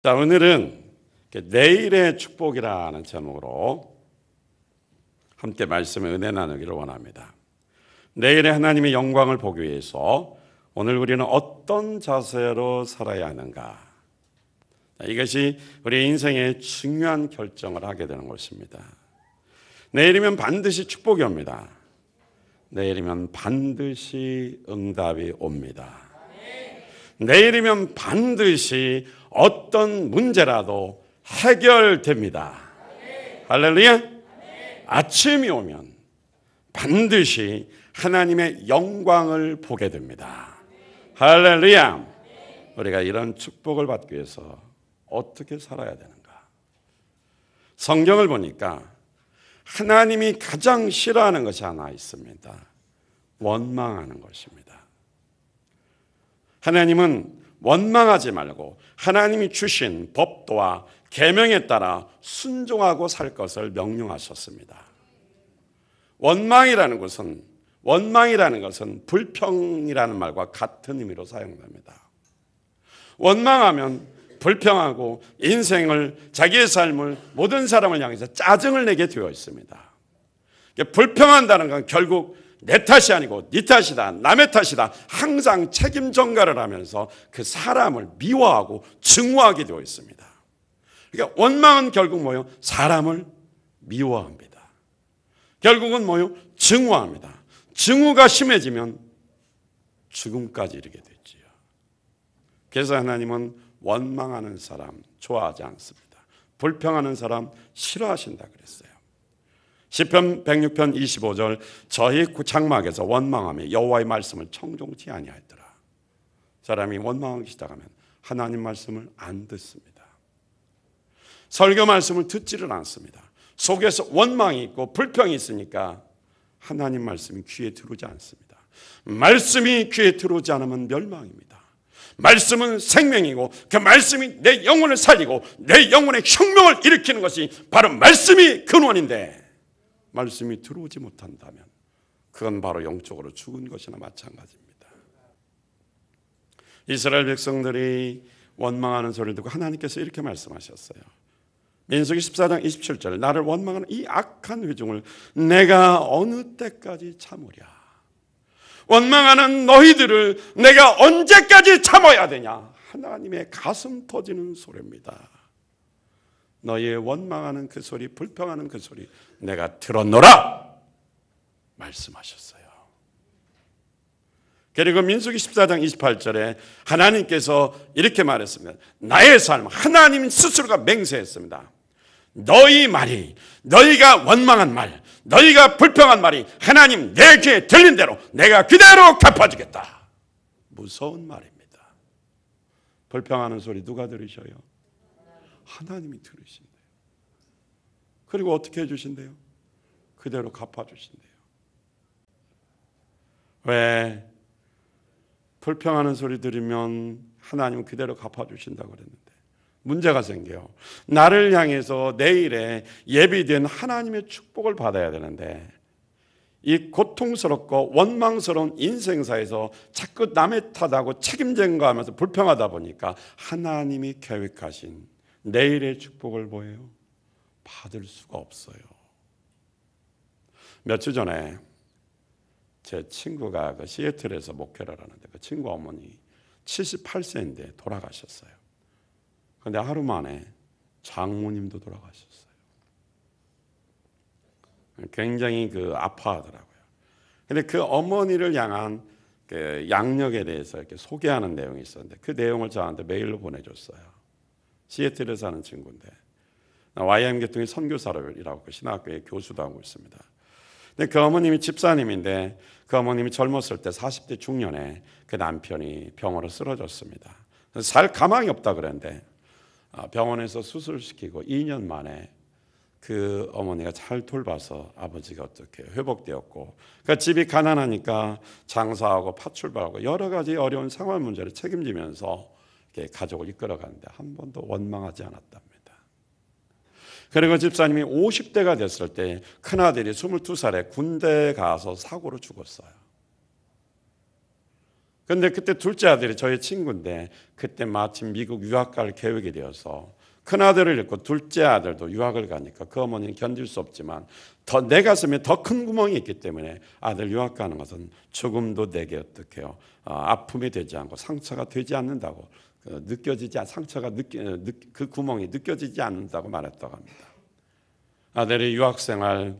자, 오늘은 내일의 축복이라는 제목으로 함께 말씀의 은혜 나누기를 원합니다. 내일의 하나님의 영광을 보기 위해서 오늘 우리는 어떤 자세로 살아야 하는가? 이것이 우리 인생의 중요한 결정을 하게 되는 것입니다. 내일이면 반드시 축복이 옵니다. 내일이면 반드시 응답이 옵니다. 내일이면 반드시 어떤 문제라도 해결됩니다. 할렐루야! 아침이 오면 반드시 하나님의 영광을 보게 됩니다. 할렐루야! 우리가 이런 축복을 받기 위해서 어떻게 살아야 되는가? 성경을 보니까 하나님이 가장 싫어하는 것이 하나 있습니다. 원망하는 것입니다. 하나님은 원망하지 말고 하나님이 주신 법도와 계명에 따라 순종하고 살 것을 명령하셨습니다. 원망이라는 것은 불평이라는 말과 같은 의미로 사용됩니다. 원망하면 불평하고 인생을, 자기의 삶을, 모든 사람을 향해서 짜증을 내게 되어 있습니다. 불평한다는 건 결국 내 탓이 아니고 네 탓이다, 남의 탓이다, 항상 책임 전가를 하면서 그 사람을 미워하고 증오하게 되어 있습니다. 그러니까 원망은 결국 뭐예요? 사람을 미워합니다. 결국은 뭐예요? 증오합니다. 증오가 심해지면 죽음까지 이르게 되지요. 그래서 하나님은 원망하는 사람 좋아하지 않습니다. 불평하는 사람 싫어하신다 그랬어요. 시편 106편 25절 저희 장막에서 원망하며 여호와의 말씀을 청종치 아니하였더라. 사람이 원망하기 시작하면 하나님 말씀을 안 듣습니다. 설교 말씀을 듣지를 않습니다. 속에서 원망이 있고 불평이 있으니까 하나님 말씀이 귀에 들어오지 않습니다. 말씀이 귀에 들어오지 않으면 멸망입니다. 말씀은 생명이고 그 말씀이 내 영혼을 살리고 내 영혼의 혁명을 일으키는 것이 바로 말씀이 근원인데 말씀이 들어오지 못한다면 그건 바로 영적으로 죽은 것이나 마찬가지입니다. 이스라엘 백성들이 원망하는 소리를 듣고 하나님께서 이렇게 말씀하셨어요. 민수기 14장 27절 나를 원망하는 이 악한 회중을 내가 어느 때까지 참으랴. 원망하는 너희들을 내가 언제까지 참아야 되냐. 하나님의 가슴 터지는 소리입니다. 너희의 원망하는 그 소리, 불평하는 그 소리 내가 들었노라 말씀하셨어요. 그리고 민수기 14장 28절에 하나님께서 이렇게 말했습니다. 나의 삶, 하나님 스스로가 맹세했습니다. 너희 말이, 너희가 원망한 말, 너희가 불평한 말이 하나님 내 귀에 들린 대로 내가 그대로 갚아주겠다. 무서운 말입니다. 불평하는 소리 누가 들으셔요? 하나님이 들으신대요. 그리고 어떻게 해주신대요? 그대로 갚아주신대요. 왜? 불평하는 소리 들으면 하나님은 그대로 갚아주신다고 그랬는데 문제가 생겨요. 나를 향해서 내일에 예비된 하나님의 축복을 받아야 되는데 이 고통스럽고 원망스러운 인생사에서 자꾸 남의 탓하고 책임쟁가하면서 불평하다 보니까 하나님이 계획하신 내일의 축복을 뭐예요? 받을 수가 없어요. 몇 주 전에 제 친구가 그 시애틀에서 목회를 하는데 그 친구 어머니 78세인데 돌아가셨어요. 그런데 하루 만에 장모님도 돌아가셨어요. 굉장히 아파하더라고요. 그런데 그 어머니를 향한 그 양력에 대해서 이렇게 소개하는 내용이 있었는데 그 내용을 저한테 메일로 보내줬어요. 시애틀에 사는 친구인데 YM 계통의 선교사라고 그 신학교에 교수도 하고 있습니다. 근데 그 어머님이 집사님인데 그 어머님이 젊었을 때 40대 중년에 그 남편이 병으로 쓰러졌습니다. 살 가망이 없다 그랬는데 병원에서 수술시키고 2년 만에 그 어머니가 잘 돌봐서 아버지가 어떻게 회복되었고 그 집이 가난하니까 장사하고 파출발하고 여러 가지 어려운 생활 문제를 책임지면서 가족을 이끌어가는데 한 번도 원망하지 않았답니다. 그리고 집사님이 50대가 됐을 때 큰아들이 22살에 군대 가서 사고로 죽었어요. 근데 그때 둘째 아들이 저의 친구인데 그때 마침 미국 유학 갈 계획이 되어서 큰 아들을 잃고 둘째 아들도 유학을 가니까 그 어머니는 견딜 수 없지만 내 가슴에 더 큰 구멍이 있기 때문에 아들 유학 가는 것은 조금도 내게 어떡해요? 아픔이 되지 않고 상처가 되지 않는다고 상처가 그 구멍이 느껴지지 않는다고 말했다고 합니다. 아들이 유학생활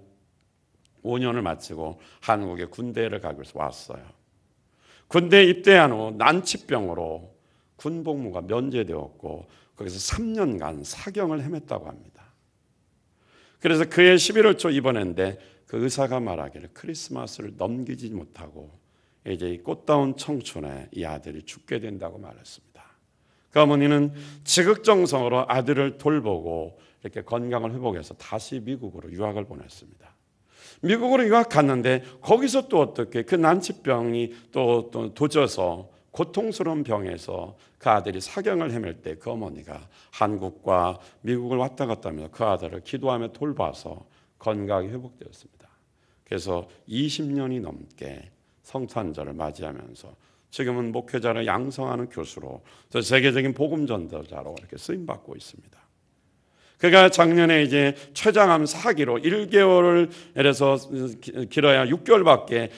5년을 마치고 한국에 군대를 가기 위해서 왔어요. 군대에 입대한 후 난치병으로 군복무가 면제되었고 거기서 3년간 사경을 헤맸다고 합니다. 그래서 그해 11월 초 입원했는데 그 의사가 말하기를 크리스마스를 넘기지 못하고 이제 이 꽃다운 청춘에 이 아들이 죽게 된다고 말했습니다. 그 어머니는 지극정성으로 아들을 돌보고 이렇게 건강을 회복해서 다시 미국으로 유학을 보냈습니다. 미국으로 유학 갔는데 거기서 또 어떻게 그 난치병이 또 도져서 고통스러운 병에서 그 아들이 사경을 헤맬 때 그 어머니가 한국과 미국을 왔다 갔다 하면서 그 아들을 기도하며 돌봐서 건강이 회복되었습니다. 그래서 20년이 넘게 성탄절을 맞이하면서 지금은 목회자를 양성하는 교수로 세계적인 복음 전도자로 이렇게 쓰임 받고 있습니다. 그가 작년에 이제 췌장암 4기로 1개월을 예래서 길어야 6개월밖에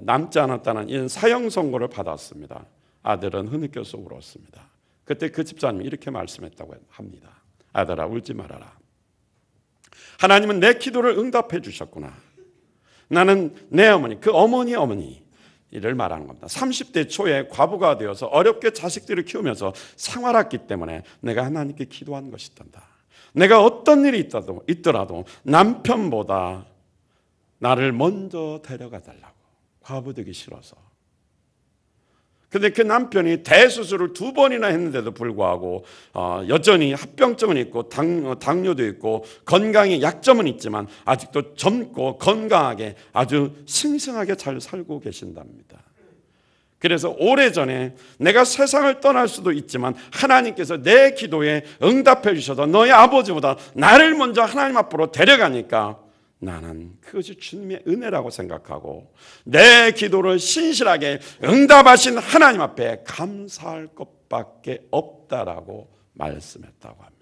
남지 않았다는 이런 사형 선고를 받았습니다. 아들은 흐느껴서 울었습니다. 그때 그 집사님이 이렇게 말씀했다고 합니다. 아들아 울지 말아라. 하나님은 내 기도를 응답해 주셨구나. 나는 내 어머니, 그 어머니를 말하는 겁니다. 30대 초에 과부가 되어서 어렵게 자식들을 키우면서 생활했기 때문에 내가 하나님께 기도한 것이단다. 내가 어떤 일이 있더라도 남편보다 나를 먼저 데려가 달라고. 과부되기 싫어서. 근데 그 남편이 대수술을 2번이나 했는데도 불구하고 여전히 합병증은 있고 당뇨도 있고 건강에 약점은 있지만 아직도 젊고 건강하게 아주 싱싱하게 잘 살고 계신답니다. 그래서 오래전에 내가 세상을 떠날 수도 있지만 하나님께서 내 기도에 응답해 주셔서 너희 아버지보다 나를 먼저 하나님 앞으로 데려가니까 나는 그것이 주님의 은혜라고 생각하고 내 기도를 신실하게 응답하신 하나님 앞에 감사할 것밖에 없다라고 말씀했다고 합니다.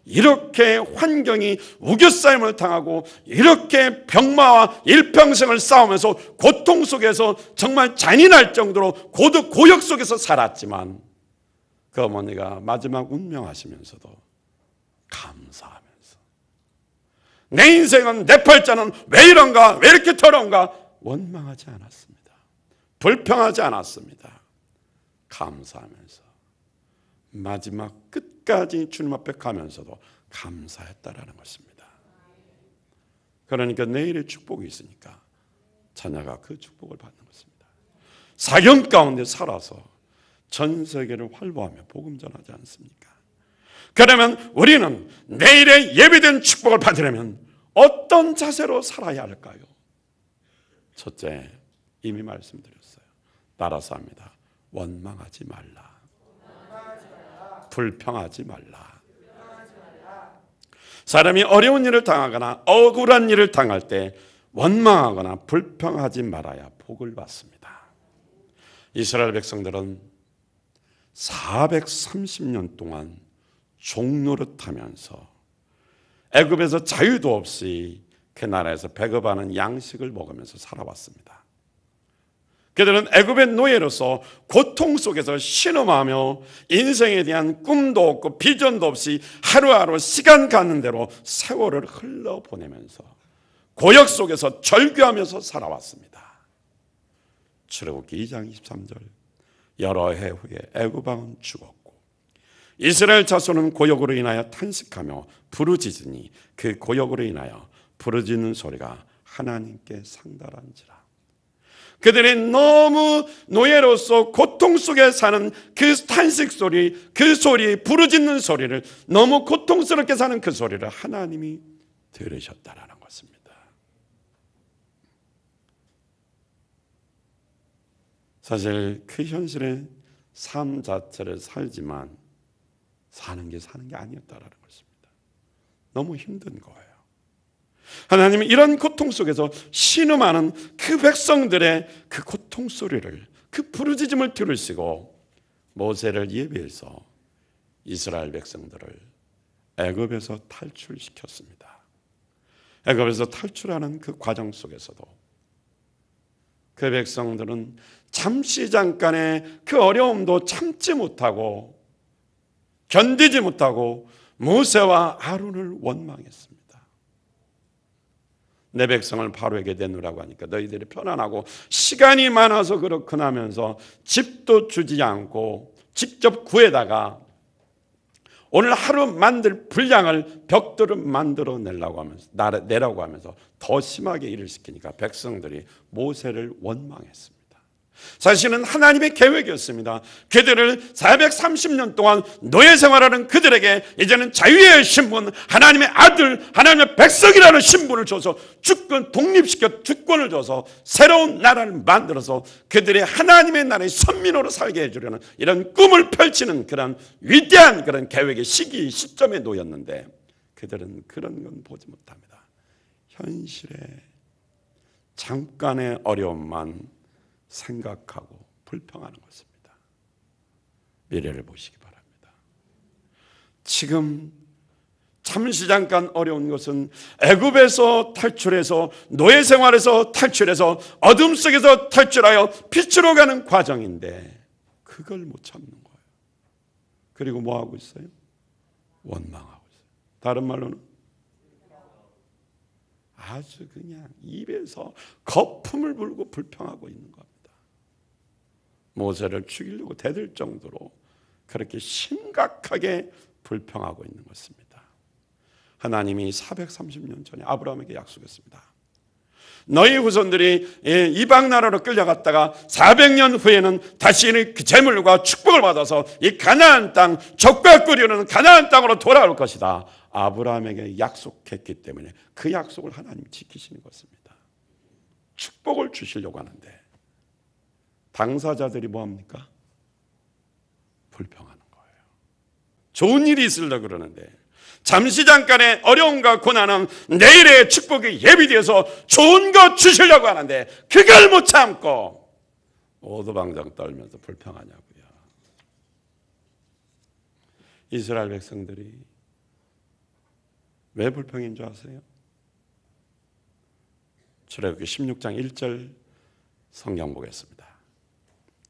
이렇게 환경이 우겨싸임을 당하고 이렇게 병마와 일평생을 싸우면서 고통 속에서 정말 잔인할 정도로 고역 속에서 살았지만 그 어머니가 마지막 운명하시면서도 감사하면서 내 인생은 내 팔자는 왜 이런가 왜 이렇게 더러운가 원망하지 않았습니다. 불평하지 않았습니다. 감사하면서 마지막 끝까지 주님 앞에 가면서도 감사했다라는 것입니다. 그러니까 내일의 축복이 있으니까 자녀가 그 축복을 받는 것입니다. 사경 가운데 살아서 전 세계를 활보하며 복음 전하지 않습니까? 그러면 우리는 내일의 예비된 축복을 받으려면 어떤 자세로 살아야 할까요? 첫째, 이미 말씀드렸어요. 따라서 합니다. 원망하지 말라. 불평하지 말라. 사람이 어려운 일을 당하거나 억울한 일을 당할 때 원망하거나 불평하지 말아야 복을 받습니다. 이스라엘 백성들은 430년 동안 종노릇하면서 애굽에서 자유도 없이 그 나라에서 배급하는 양식을 먹으면서 살아왔습니다. 그들은 애굽의 노예로서 고통 속에서 신음하며 인생에 대한 꿈도 없고 비전도 없이 하루하루 시간 가는 대로 세월을 흘러보내면서 고역 속에서 절규하면서 살아왔습니다. 출애굽기 2장 23절 여러 해 후에 애굽 왕은 죽었고 이스라엘 자손은 고역으로 인하여 탄식하며 부르짖으니 그 고역으로 인하여 부르짖는 소리가 하나님께 상달한지라. 그들이 너무 노예로서 고통 속에 사는 그 탄식 소리, 그 소리, 부르짖는 소리를 너무 고통스럽게 사는 그 소리를 하나님이 들으셨다라는 것입니다. 사실 그 현실의 삶 자체를 살지만 사는 게 아니었다라는 것입니다. 너무 힘든 거예요. 하나님은 이런 고통 속에서 신음하는 그 백성들의 그 고통 소리를 그 부르짖음을 들으시고 모세를 예비해서 이스라엘 백성들을 애굽에서 탈출시켰습니다. 애굽에서 탈출하는 그 과정 속에서도 그 백성들은 잠시 잠깐의 그 어려움도 참지 못하고 견디지 못하고 모세와 아론을 원망했습니다. 내 백성을 바로에게 내놓으라고 하니까 너희들이 편안하고 시간이 많아서 그렇구나 하면서 집도 주지 않고 직접 구해다가 오늘 하루 만들 분량을 벽돌을 만들어 내라고 하면서 더 심하게 일을 시키니까 백성들이 모세를 원망했습니다. 사실은 하나님의 계획이었습니다. 그들을 430년 동안 노예 생활하는 그들에게 이제는 자유의 신분, 하나님의 아들, 하나님의 백성이라는 신분을 줘서 주권, 독립시켜 주권을 줘서 새로운 나라를 만들어서 그들이 하나님의 나라의 선민으로 살게 해주려는 이런 꿈을 펼치는 그런 위대한 그런 계획의 시점에 놓였는데 그들은 그런 건 보지 못합니다. 현실의 잠깐의 어려움만 생각하고 불평하는 것입니다. 미래를 보시기 바랍니다. 지금 잠시 잠깐 어려운 것은 애굽에서 탈출해서 노예 생활에서 탈출해서 어둠 속에서 탈출하여 빛으로 가는 과정인데 그걸 못 참는 거예요. 그리고 뭐 하고 있어요? 원망하고 있어요. 다른 말로는 아주 그냥 입에서 거품을 불고 불평하고 있는 겁니다. 모세를 죽이려고 대들 정도로 그렇게 심각하게 불평하고 있는 것입니다. 하나님이 430년 전에 아브라함에게 약속했습니다. 너희 후손들이 이방 나라로 끌려갔다가 400년 후에는 다시 그 재물과 축복을 받아서 이 가나안 땅, 젖과 꿀이 흐르는 가나안 땅으로 돌아올 것이다. 아브라함에게 약속했기 때문에 그 약속을 하나님 지키시는 것입니다. 축복을 주시려고 하는데 당사자들이 뭐합니까? 불평하는 거예요. 좋은 일이 있으려고 그러는데 잠시 잠깐의 어려움과 고난은 내일의 축복이 예비되어서 좋은 것 주시려고 하는데 그걸 못 참고 오도방정 떨면서 불평하냐고요. 이스라엘 백성들이 왜 불평인 줄 아세요? 출애굽기 16장 1절 성경 보겠습니다.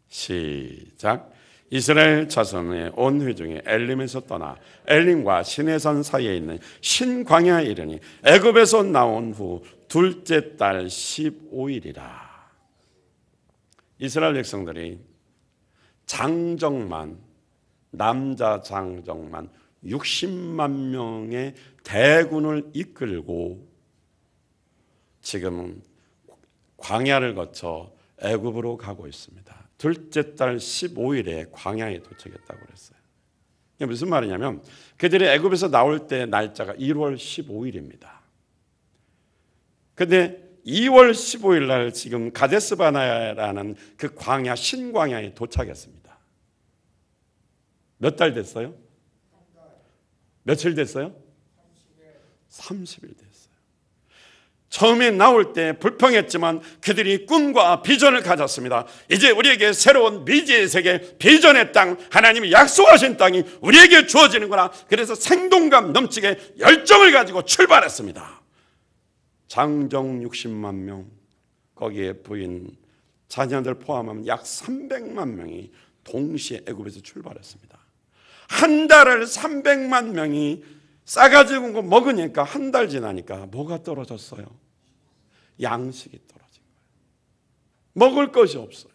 시작. 이스라엘 자손의 온 회중이 엘림에서 떠나 엘림과 시내산 사이에 있는 신광야에 이르니 애굽에서 나온 후 둘째 달 15일이라. 이스라엘 백성들이 장정만, 남자 장정만 60만 명의 대군을 이끌고 지금 광야를 거쳐 애굽으로 가고 있습니다. 둘째 달 15일에 광야에 도착했다고 그랬어요. 이게 무슨 말이냐면 그들이 애굽에서 나올 때 날짜가 1월 15일입니다. 그런데 2월 15일 날 지금 가데스바네아라는 그 광야, 신광야에 도착했습니다. 몇 달 됐어요? 며칠 됐어요? 30일 됐어요. 처음에 나올 때 불평했지만 그들이 꿈과 비전을 가졌습니다. 이제 우리에게 새로운 미지의 세계, 비전의 땅, 하나님이 약속하신 땅이 우리에게 주어지는구나. 그래서 생동감 넘치게 열정을 가지고 출발했습니다. 장정 60만 명, 거기에 부인, 자녀들 포함하면 약 300만 명이 동시에 애굽에서 출발했습니다. 한 달을 300만 명이 싸가지고 먹으니까 한 달 지나니까 뭐가 떨어졌어요? 양식이 떨어진 거예요. 먹을 것이 없어요.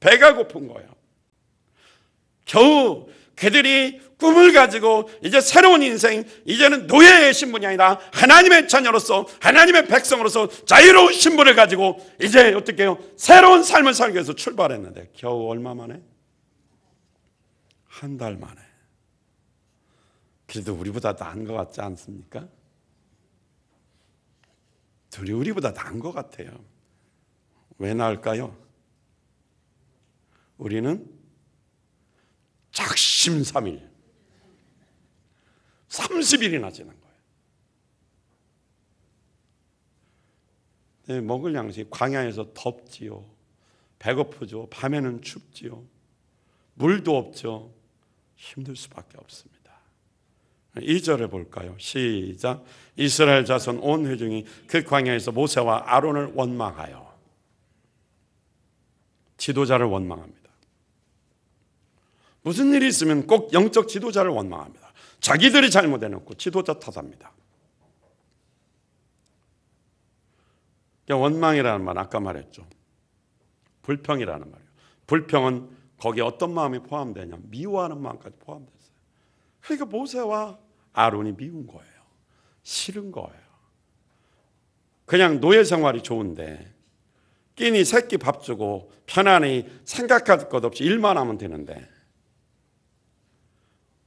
배가 고픈 거예요. 겨우 그들이 꿈을 가지고 이제 새로운 인생, 이제는 노예의 신분이 아니라 하나님의 자녀로서, 하나님의 백성으로서 자유로운 신분을 가지고 이제 어떻게 해요? 새로운 삶을 살기 위해서 출발했는데 겨우 얼마 만에? 한 달 만에. 그래도 우리보다 나은 것 같지 않습니까? 둘이 우리보다 나은 것 같아요. 왜 나을까요? 우리는 작심삼일 30일이나 지난 거예요. 네, 먹을 양식 광야에서 덥지요. 배고프죠. 밤에는 춥지요. 물도 없죠. 힘들 수밖에 없습니다. 2절을 볼까요? 시작. 이스라엘 자손 온 회중이 그 광야에서 모세와 아론을 원망하여. 지도자를 원망합니다. 무슨 일이 있으면 꼭 영적 지도자를 원망합니다. 자기들이 잘못해놓고 지도자 탓합니다. 원망이라는 말 아까 말했죠. 불평이라는 말이에요. 불평은 거기에 어떤 마음이 포함되냐? 미워하는 마음까지 포함됐어요. 그러니까 모세와 아론이 미운 거예요. 싫은 거예요. 그냥 노예 생활이 좋은데 끼니 새끼 밥 주고 편안히 생각할 것 없이 일만 하면 되는데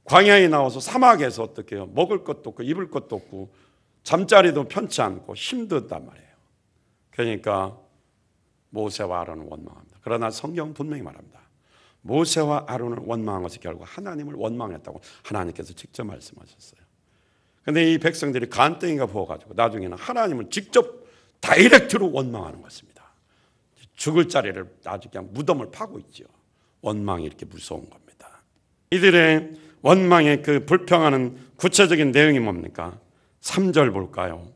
광야에 나와서 사막에서 어떻게 해요? 먹을 것도 없고 입을 것도 없고 잠자리도 편치 않고 힘들단 말이에요. 그러니까 모세와 아론을 원망합니다. 그러나 성경 분명히 말합니다. 모세와 아론을 원망한 것이 결국 하나님을 원망했다고 하나님께서 직접 말씀하셨어요. 그런데 이 백성들이 간땡이가 부어가지고 나중에는 하나님을 직접 다이렉트로 원망하는 것입니다. 죽을 자리를 아주 그냥 무덤을 파고 있죠. 원망이 이렇게 무서운 겁니다. 이들의 원망의 그 불평하는 구체적인 내용이 뭡니까? 3절 볼까요?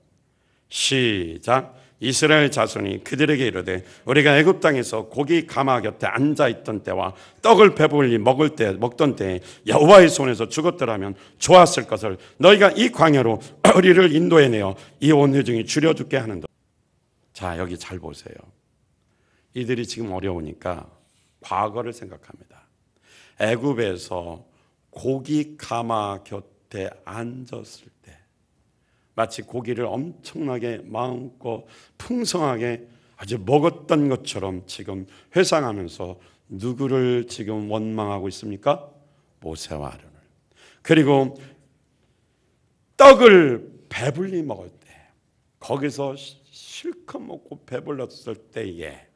시작. 이스라엘 자손이 그들에게 이르되 우리가 애굽 땅에서 고기 가마 곁에 앉아 있던 때와 떡을 배불리 먹던 때에 여호와의 손에서 죽었더라면 좋았을 것을 너희가 이 광야로 우리를 인도해내어 이 온 회중이 줄여 죽게 하는다. 자, 여기 잘 보세요. 이들이 지금 어려우니까 과거를 생각합니다. 애굽에서 고기 가마 곁에 앉았을 때 마치 고기를 엄청나게 마음껏 풍성하게 아주 먹었던 것처럼 지금 회상하면서 누구를 지금 원망하고 있습니까? 모세와 아론을. 그리고 떡을 배불리 먹을 때 거기서 실컷 먹고 배불렀을 때에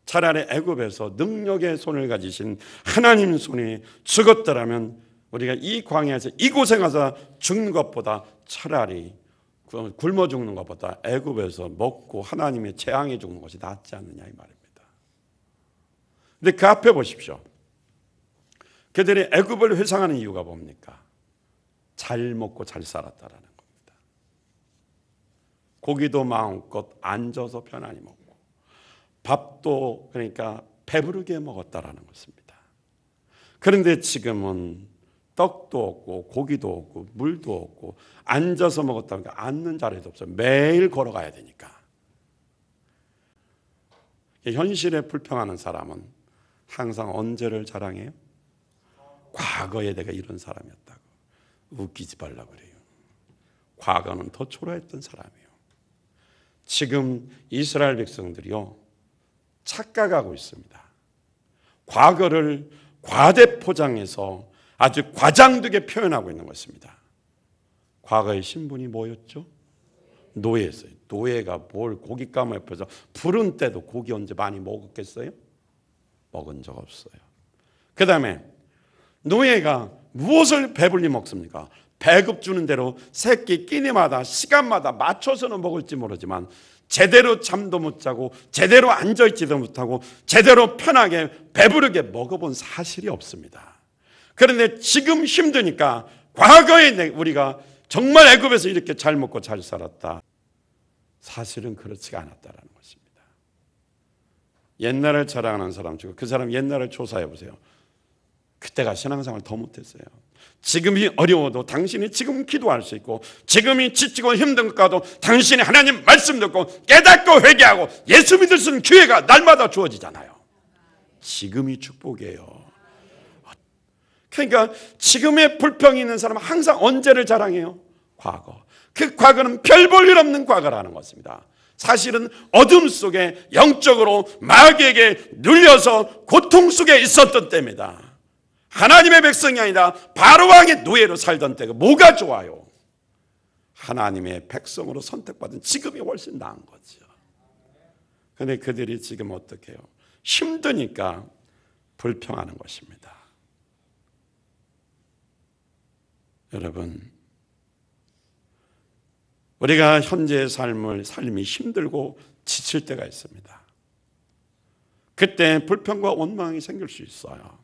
차라리 애굽에서 능력의 손을 가지신 하나님 손이 죽었더라면 우리가 이 광야에서 이 고생하자 죽는 것보다 차라리 굶어 죽는 것보다 애굽에서 먹고 하나님의 재앙에 죽는 것이 낫지 않느냐 이 말입니다. 근데 그 앞에 보십시오. 그들이 애굽을 회상하는 이유가 뭡니까? 잘 먹고 잘 살았다라는 겁니다. 고기도 마음껏 앉아서 편안히 먹고 밥도 그러니까 배부르게 먹었다라는 것입니다. 그런데 지금은 떡도 없고 고기도 없고 물도 없고 앉아서 먹었다니까 앉는 자리도 없어요. 매일 걸어가야 되니까. 현실에 불평하는 사람은 항상 언제를 자랑해요? 과거에 내가 이런 사람이었다고. 웃기지 말라고 그래요. 과거는 더 초라했던 사람이에요. 지금 이스라엘 백성들이요 착각하고 있습니다. 과거를 과대 포장해서 아주 과장되게 표현하고 있는 것입니다. 과거의 신분이 뭐였죠? 노예였어요. 노예가 뭘 고깃가마 옆에서 부른 때도 고기 언제 많이 먹었겠어요? 먹은 적 없어요. 그 다음에 노예가 무엇을 배불리 먹습니까? 배급 주는 대로 새끼 끼니마다 시간마다 맞춰서는 먹을지 모르지만 제대로 잠도 못 자고 제대로 앉아있지도 못하고 제대로 편하게 배부르게 먹어본 사실이 없습니다. 그런데 지금 힘드니까 과거에 우리가 정말 애굽에서 이렇게 잘 먹고 잘 살았다. 사실은 그렇지가 않았다라는 것입니다. 옛날을 자랑하는 사람 중에 그 사람 옛날을 조사해 보세요. 그때가 신앙생활 더 못했어요. 지금이 어려워도 당신이 지금 기도할 수 있고 지금이 지치고 힘든 것과도 당신이 하나님 말씀 듣고 깨닫고 회개하고 예수 믿을 수 있는 기회가 날마다 주어지잖아요. 지금이 축복이에요. 그러니까 지금의 불평이 있는 사람은 항상 언제를 자랑해요? 과거. 그 과거는 별 볼 일 없는 과거라는 것입니다. 사실은 어둠 속에 영적으로 마귀에게 눌려서 고통 속에 있었던 때입니다. 하나님의 백성이 아니라 바로왕의 노예로 살던 때가 뭐가 좋아요? 하나님의 백성으로 선택받은 지금이 훨씬 나은 거죠. 그런데 그들이 지금 어떻게 해요? 힘드니까 불평하는 것입니다. 여러분, 우리가 현재의 삶이 힘들고 지칠 때가 있습니다. 그때 불평과 원망이 생길 수 있어요.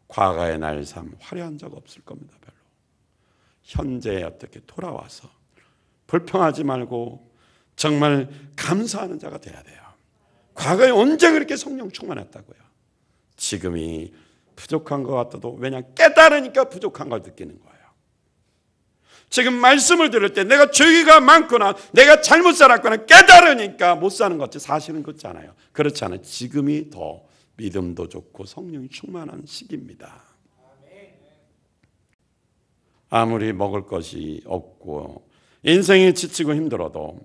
과거의 나의 삶 화려한 적 없을 겁니다. 별로. 현재에 어떻게 돌아와서 불평하지 말고 정말 감사하는 자가 돼야 돼요. 과거에 언제 그렇게 성령 충만했다고요? 지금이 부족한 것 같아도 왜냐 깨달으니까 부족한 걸 느끼는 거예요. 지금 말씀을 들을 때 내가 죄가 많거나 내가 잘못 살았거나 깨달으니까 못 사는 것 같지 사실은 그렇지 않아요. 그렇지 않아요. 지금이 더 믿음도 좋고 성령이 충만한 시기입니다. 아무리 먹을 것이 없고 인생이 지치고 힘들어도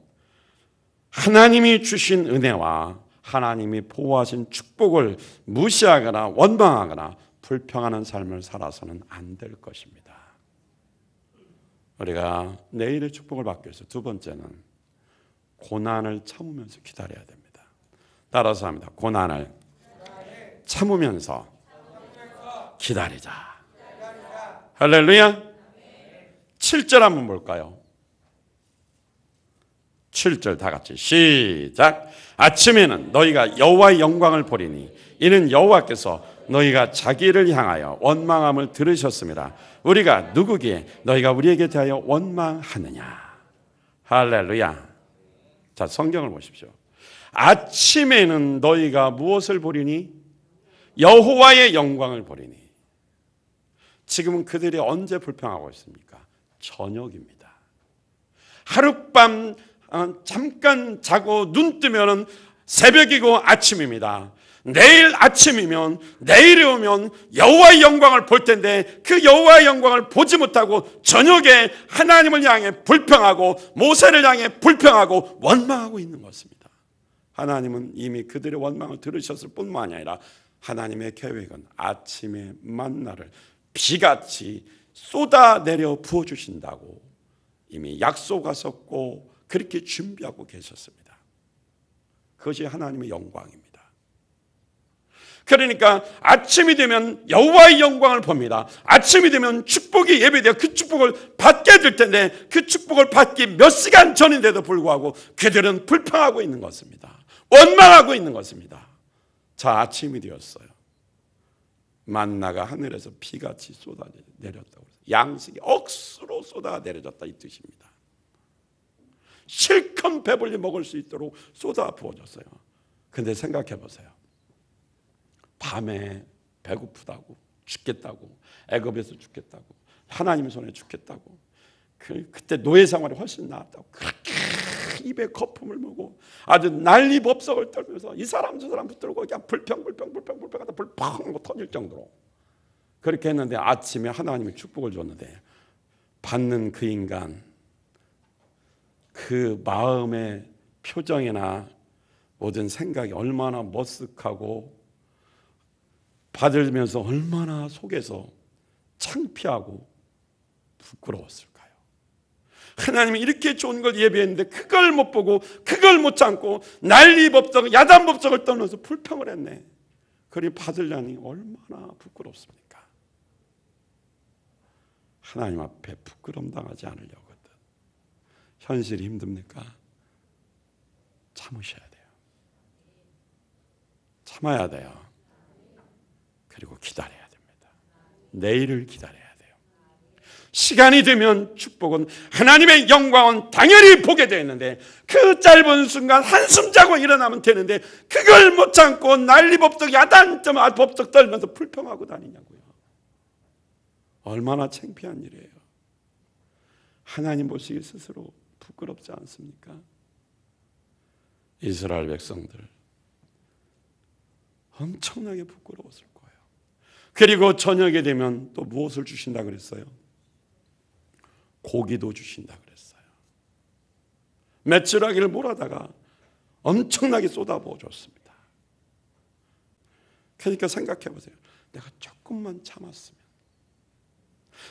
하나님이 주신 은혜와 하나님이 보호하신 축복을 무시하거나 원망하거나 불평하는 삶을 살아서는 안 될 것입니다. 우리가 내일의 축복을 받기 위해서 두 번째는 고난을 참으면서 기다려야 됩니다. 따라서 합니다. 고난을 참으면서 기다리자. 할렐루야. 7절 한번 볼까요? 7절 다 같이 시작. 아침에는 너희가 여호와의 영광을 보리니 이는 여호와께서 너희가 자기를 향하여 원망함을 들으셨습니다. 우리가 누구기에 너희가 우리에게 대하여 원망하느냐. 할렐루야. 자, 성경을 보십시오. 아침에는 너희가 무엇을 보리니? 여호와의 영광을 보리니. 지금은 그들이 언제 불평하고 있습니까? 저녁입니다. 하룻밤 잠깐 자고 눈 뜨면 새벽이고 아침입니다. 내일 아침이면 내일이 오면 여호와의 영광을 볼 텐데 그 여호와의 영광을 보지 못하고 저녁에 하나님을 향해 불평하고 모세를 향해 불평하고 원망하고 있는 것입니다. 하나님은 이미 그들의 원망을 들으셨을 뿐만 아니라 하나님의 계획은 아침에 만나를 비같이 쏟아내려 부어주신다고 이미 약속하셨고 그렇게 준비하고 계셨습니다. 그것이 하나님의 영광입니다. 그러니까 아침이 되면 여호와의 영광을 봅니다. 아침이 되면 축복이 예배되어 그 축복을 받게 될 텐데 그 축복을 받기 몇 시간 전인데도 불구하고 그들은 불평하고 있는 것입니다. 원망하고 있는 것입니다. 자, 아침이 되었어요. 만나가 하늘에서 비같이 쏟아내렸다고. 양식이 억수로 쏟아내려졌다 이 뜻입니다. 실컷 배불리 먹을 수 있도록 쏟아 부어졌어요. 근데 생각해 보세요. 밤에 배고프다고 죽겠다고 애굽에서 죽겠다고 하나님 손에 죽겠다고 그때 노예 생활이 훨씬 나았다고 그렇게 입에 거품을 물고 아주 난리법석을 떨면서 이 사람 저 사람 붙들고 그냥 불평하다 불펑 터질 정도로 그렇게 했는데 아침에 하나님이 축복을 줬는데 받는 그 인간 그 마음의 표정이나 모든 생각이 얼마나 머쓱하고 받으면서 얼마나 속에서 창피하고 부끄러웠을까요? 하나님이 이렇게 좋은 걸 예배했는데 그걸 못 보고 그걸 못 참고 난리법석 야단법석을 떠면서 불평을 했네. 그리 받으려니 얼마나 부끄럽습니까? 하나님 앞에 부끄럼 당하지 않으려거든. 현실이 힘듭니까? 참으셔야 돼요. 참아야 돼요. 그리고 기다려야 됩니다. 내일을 기다려야 돼요. 시간이 되면 축복은 하나님의 영광은 당연히 보게 되는데 그 짧은 순간 한숨 자고 일어나면 되는데 그걸 못 참고 난리법석 야단점 법석 떨면서 불평하고 다니냐고요. 얼마나 창피한 일이에요. 하나님 보시기 스스로 부끄럽지 않습니까? 이스라엘 백성들 엄청나게 부끄러웠을 거예요. 그리고 저녁에 되면 또 무엇을 주신다 그랬어요? 고기도 주신다 그랬어요. 메추라기를 몰아다가 엄청나게 쏟아부어 줬습니다. 그러니까 생각해 보세요. 내가 조금만 참았으면,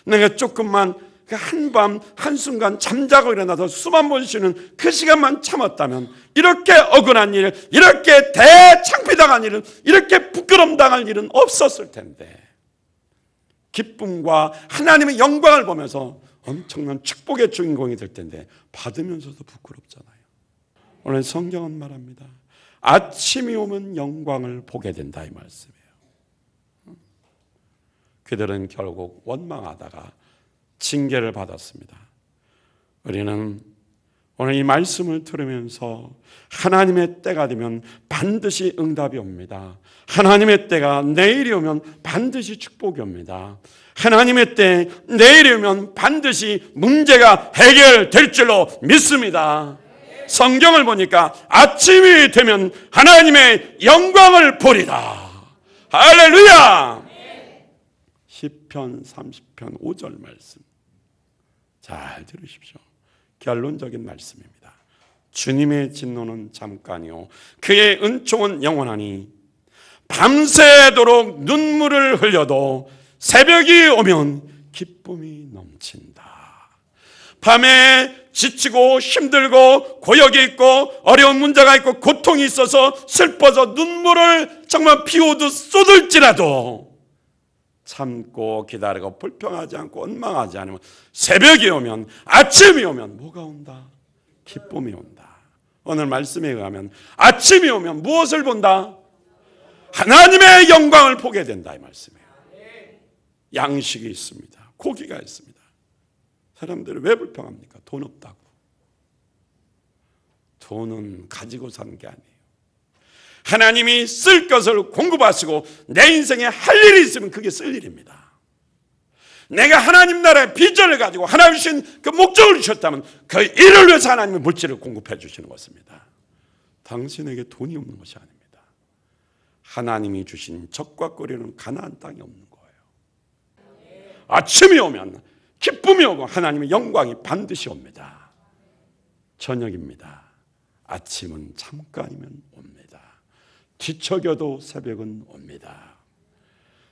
내가 조금만 그 한밤 한순간 잠자고 일어나서 숨 한 번 쉬는 그 시간만 참았다면 이렇게 억울한 일, 이렇게 대창피당한 일은, 이렇게 부끄럼 당할 일은 없었을 텐데 기쁨과 하나님의 영광을 보면서 엄청난 축복의 주인공이 될 텐데 받으면서도 부끄럽잖아요. 오늘 성경은 말합니다. 아침이 오면 영광을 보게 된다 이 말씀이에요. 그들은 결국 원망하다가 징계를 받았습니다. 우리는 오늘 이 말씀을 들으면서 하나님의 때가 되면 반드시 응답이 옵니다. 하나님의 때가 내일이 오면 반드시 축복이 옵니다. 하나님의 때 내일이 오면 반드시 문제가 해결될 줄로 믿습니다. 성경을 보니까 아침이 되면 하나님의 영광을 보리라. 할렐루야. 시편 30편 5절 말씀 잘 들으십시오. 결론적인 말씀입니다. 주님의 진노는 잠깐이요 그의 은총은 영원하니 밤새도록 눈물을 흘려도 새벽이 오면 기쁨이 넘친다. 밤에 지치고 힘들고 고역이 있고 어려운 문제가 있고 고통이 있어서 슬퍼서 눈물을 정말 비 오듯 쏟을지라도 참고 기다리고 불평하지 않고 원망하지 않으면 새벽이 오면 아침이 오면 뭐가 온다? 기쁨이 온다. 오늘 말씀에 의하면 아침이 오면 무엇을 본다? 하나님의 영광을 보게 된다 이 말씀이에요. 양식이 있습니다. 고기가 있습니다. 사람들이 왜 불평합니까? 돈 없다고. 돈은 가지고 사는 게 아니에요. 하나님이 쓸 것을 공급하시고 내 인생에 할 일이 있으면 그게 쓸 일입니다. 내가 하나님 나라의 비전을 가지고 하나님 주신 그 목적을 주셨다면 그 일을 위해서 하나님의 물질을 공급해 주시는 것입니다. 당신에게 돈이 없는 것이 아닙니다. 하나님이 주신 적과 꿀이는 가나안 땅이 없는 거예요. 아침이 오면 기쁨이 오고 하나님의 영광이 반드시 옵니다. 저녁입니다. 아침은 잠깐이면 옵니다. 뒤척여도 새벽은 옵니다.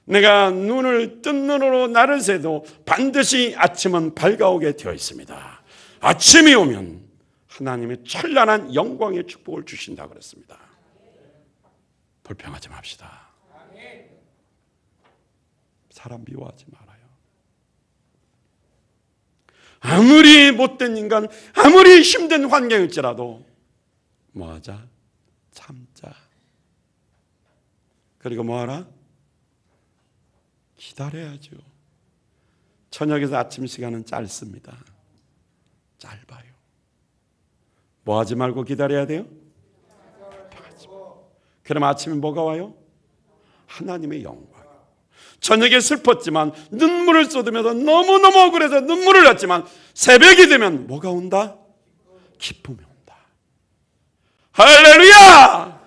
내가 눈을 뜬 눈으로 나를 새도 반드시 아침은 밝아오게 되어 있습니다. 아침이 오면 하나님의 찬란한 영광의 축복을 주신다 그랬습니다. 불평하지 맙시다. 사람 미워하지 말아요. 아무리 못된 인간, 아무리 힘든 환경일지라도 뭐하자? 참자. 그리고 뭐하라? 기다려야죠. 저녁에서 아침 시간은 짧습니다. 짧아요. 뭐하지 말고 기다려야 돼요? 그럼 아침에 뭐가 와요? 하나님의 영광. 저녁에 슬펐지만 눈물을 쏟으면서 너무너무 억울해서 눈물을 났지만 새벽이 되면 뭐가 온다? 기쁨이 온다. 할렐루야!